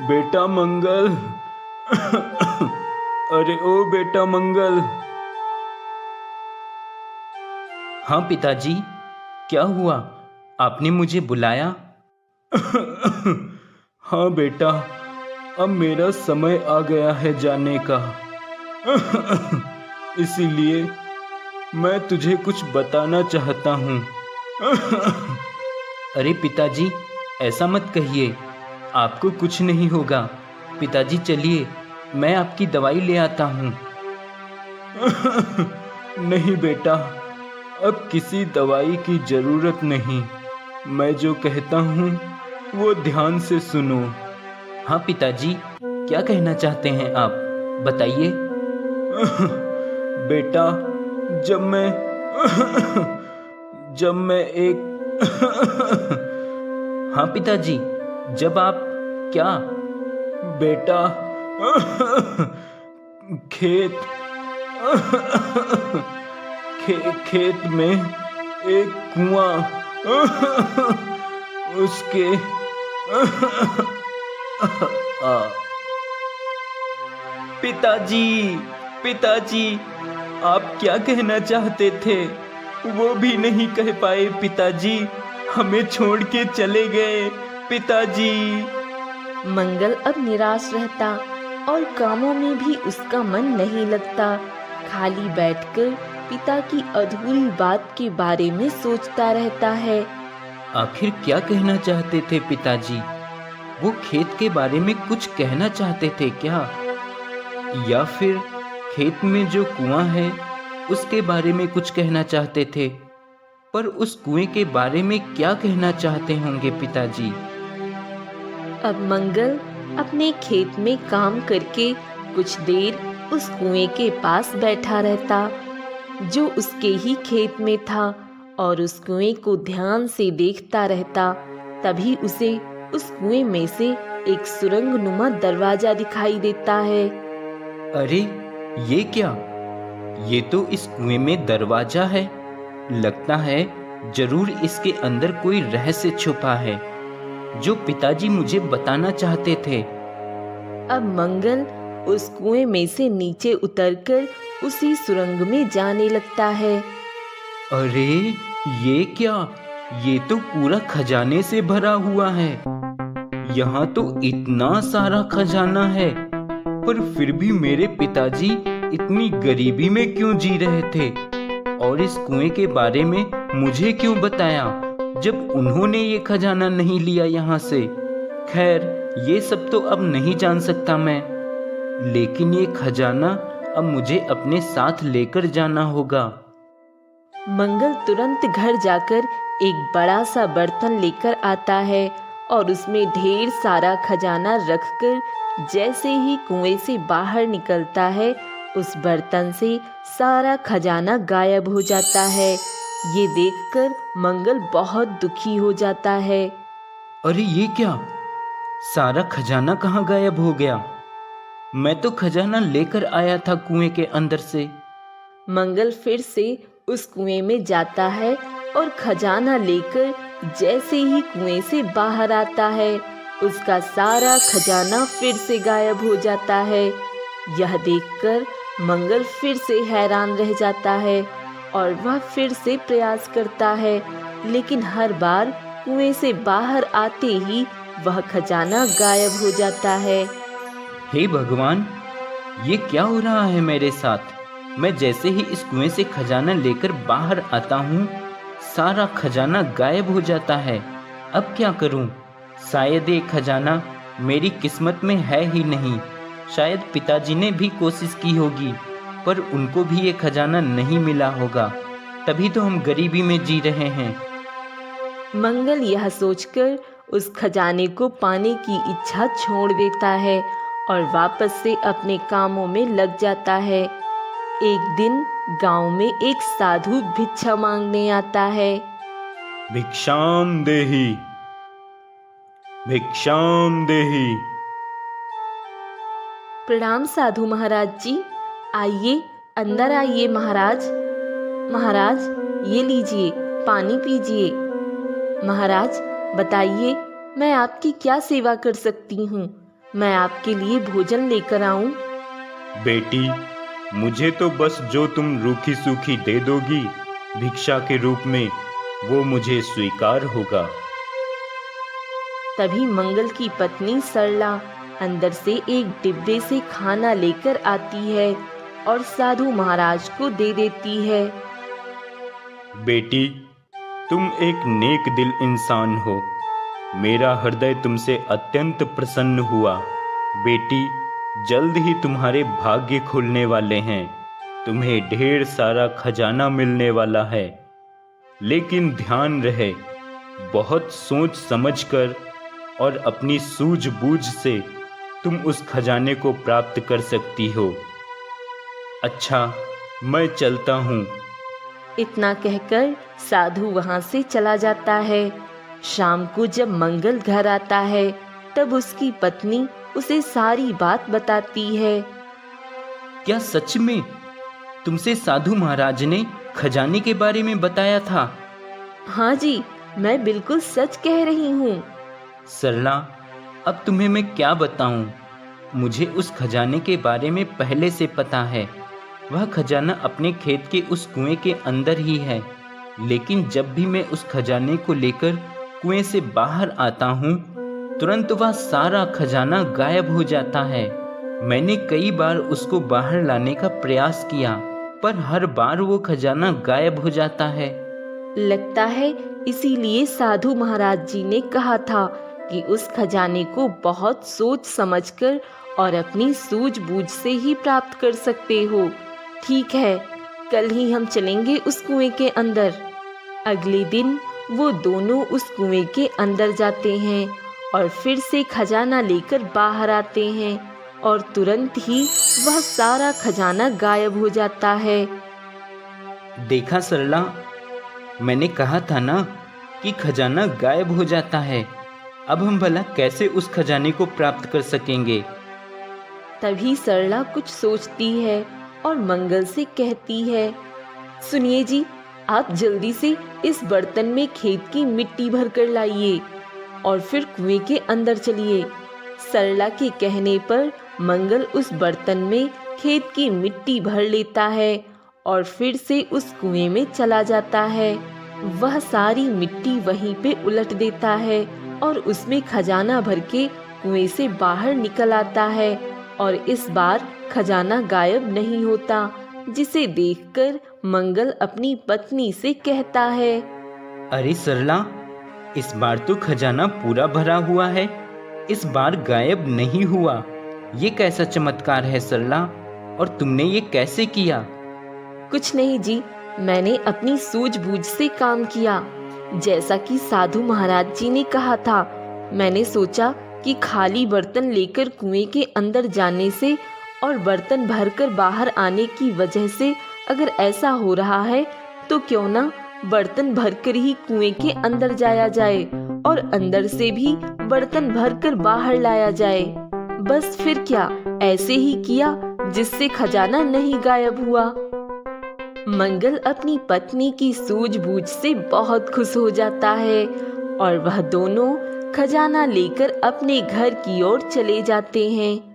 बेटा मंगल। अरे ओ बेटा मंगल। हाँ पिताजी, क्या हुआ? आपने मुझे बुलाया? हाँ बेटा, अब मेरा समय आ गया है जाने का। इसीलिए मैं तुझे कुछ बताना चाहता हूँ। अरे पिताजी, ऐसा मत कहिए, आपको कुछ नहीं होगा। पिताजी चलिए, मैं आपकी दवाई ले आता हूँ। नहीं बेटा, अब किसी दवाई की जरूरत नहीं। मैं जो कहता हूँ वो ध्यान से सुनो। हाँ पिताजी, क्या कहना चाहते हैं आप? बताइए। बेटा, जब मैं जब मैं एक हाँ पिताजी, जब आप क्या? बेटा, खेत खेत में एक कुआं, उसके पिताजी, पिताजी, आप क्या कहना चाहते थे? वो भी नहीं कह पाए पिताजी, हमें छोड़ के चले गए पिताजी। मंगल अब निराश रहता और कामों में भी उसका मन नहीं लगता। खाली बैठकर पिता की अधूरी बात के बारे में सोचता रहता है। आखिर क्या कहना चाहते थे पिताजी? वो खेत के बारे में कुछ कहना चाहते थे क्या? या फिर खेत में जो कुआं है उसके बारे में कुछ कहना चाहते थे? पर उस कुएं के बारे में क्या कहना चाहते होंगे पिताजी? अब मंगल अपने खेत में काम करके कुछ देर उस कुएं के पास बैठा रहता जो उसके ही खेत में था और उस कुएं को ध्यान से देखता रहता। तभी उसे उस कुएं में से एक सुरंग नुमा दरवाजा दिखाई देता है। अरे ये क्या? ये तो इस कुएं में दरवाजा है। लगता है जरूर इसके अंदर कोई रहस्य छुपा है जो पिताजी मुझे बताना चाहते थे। अब मंगल उस कुएं में से नीचे उतरकर उसी सुरंग में जाने लगता है। अरे ये क्या? ये तो पूरा खजाने से भरा हुआ है। यहाँ तो इतना सारा खजाना है, पर फिर भी मेरे पिताजी इतनी गरीबी में क्यों जी रहे थे? और इस कुएं के बारे में मुझे क्यों बताया जब उन्होंने ये खजाना नहीं लिया यहाँ से? खैर, ये सब तो अब नहीं जान सकता मैं, लेकिन ये खजाना अब मुझे अपने साथ लेकर जाना होगा। मंगल तुरंत घर जाकर एक बड़ा सा बर्तन लेकर आता है और उसमें ढेर सारा खजाना रखकर जैसे ही कुएं से बाहर निकलता है, उस बर्तन से सारा खजाना गायब हो जाता है। ये देखकर मंगल बहुत दुखी हो जाता है। अरे ये क्या? सारा खजाना कहाँ गायब हो गया? मैं तो खजाना लेकर आया था कुएं के अंदर से। मंगल फिर से उस कुएं में जाता है और खजाना लेकर जैसे ही कुएं से बाहर आता है, उसका सारा खजाना फिर से गायब हो जाता है। यह देखकर मंगल फिर से हैरान रह जाता है और वह फिर से प्रयास करता है, लेकिन हर बार कुएं से बाहर आते ही वह खजाना गायब हो जाता है। हे भगवान, ये क्या हो रहा है मेरे साथ? मैं जैसे ही इस कुएं से खजाना लेकर बाहर आता हूँ, सारा खजाना गायब हो जाता है। अब क्या करूँ? शायद ये खजाना मेरी किस्मत में है ही नहीं। शायद पिताजी ने भी कोशिश की होगी, पर उनको भी ये खजाना नहीं मिला होगा, तभी तो हम गरीबी में जी रहे हैं। मंगल यह सोचकर उस खजाने को पाने की इच्छा छोड़ देता है और वापस से अपने कामों में लग जाता है। एक दिन गांव में एक साधु भिक्षा मांगने आता है। भिक्षाम देहि, भिक्षाम देहि। प्रणाम साधु महाराज जी, आइए अंदर आइए महाराज। महाराज ये लीजिए, पानी पीजिए। महाराज बताइए, मैं आपकी क्या सेवा कर सकती हूँ? मैं आपके लिए भोजन लेकर आऊं? बेटी, मुझे तो बस जो तुम रूखी सूखी दे दोगी भिक्षा के रूप में, वो मुझे स्वीकार होगा। तभी मंगल की पत्नी सरला अंदर से एक डिब्बे से खाना लेकर आती है और साधु महाराज को दे देती है। बेटी, तुम एक नेक दिल इंसान हो। मेरा हृदय तुमसे अत्यंत प्रसन्न हुआ। बेटी, जल्द ही तुम्हारे भाग्य खुलने वाले हैं। तुम्हें ढेर सारा खजाना मिलने वाला है। लेकिन ध्यान रहे, बहुत सोच समझकर और अपनी सूझबूझ से तुम उस खजाने को प्राप्त कर सकती हो। अच्छा, मैं चलता हूँ। इतना कहकर साधु वहां से चला जाता है। शाम को जब मंगल घर आता है तब उसकी पत्नी उसे सारी बात बताती है। क्या सच में तुमसे साधु महाराज ने खजाने के बारे में बताया था? हाँ जी, मैं बिल्कुल सच कह रही हूँ। सरला, अब तुम्हें मैं क्या बताऊं? मुझे उस खजाने के बारे में पहले से पता है। वह खजाना अपने खेत के उस कुएं के अंदर ही है। लेकिन जब भी मैं उस खजाने को लेकर कुएं से बाहर आता हूँ, तुरंत वह सारा खजाना गायब हो जाता है। मैंने कई बार उसको बाहर लाने का प्रयास किया, पर हर बार वो खजाना गायब हो जाता है। लगता है इसीलिए साधु महाराज जी ने कहा था कि उस खजाने को बहुत सोच समझकर और अपनी सूझबूझ से ही प्राप्त कर सकते हो। ठीक है, कल ही हम चलेंगे उस कुएं के अंदर। अगले दिन वो दोनों उस कुएं के अंदर जाते हैं और फिर से खजाना लेकर बाहर आते हैं और तुरंत ही वह सारा खजाना गायब हो जाता है। देखा सरला, मैंने कहा था ना कि खजाना गायब हो जाता है। अब हम भला कैसे उस खजाने को प्राप्त कर सकेंगे? तभी सरला कुछ सोचती है और मंगल से कहती है, सुनिए जी, आप जल्दी से इस बर्तन में खेत की मिट्टी भर कर लाइए और फिर कुएं के अंदर चलिए। सरला के कहने पर मंगल उस बर्तन में खेत की मिट्टी भर लेता है और फिर से उस कुएं में चला जाता है। वह सारी मिट्टी वहीं पे उलट देता है और उसमें खजाना भर के कुएं से बाहर निकल आता है और इस बार खजाना गायब नहीं होता, जिसे देखकर मंगल अपनी पत्नी से कहता है, अरे सरला, इस बार तो खजाना पूरा भरा हुआ है, इस बार गायब नहीं हुआ। ये कैसा चमत्कार है सरला, और तुमने ये कैसे किया? कुछ नहीं जी, मैंने अपनी सूझबूझ से काम किया। जैसा कि साधु महाराज जी ने कहा था, मैंने सोचा कि खाली बर्तन लेकर कुएं के अंदर जाने से और बर्तन भरकर बाहर आने की वजह से अगर ऐसा हो रहा है तो क्यों ना बर्तन भरकर ही कुएं के अंदर जाया जाए और अंदर से भी बर्तन भरकर बाहर लाया जाए। बस फिर क्या, ऐसे ही किया जिससे खजाना नहीं गायब हुआ। मंगल अपनी पत्नी की सूझबूझ से बहुत खुश हो जाता है और वह दोनों खजाना लेकर अपने घर की ओर चले जाते हैं।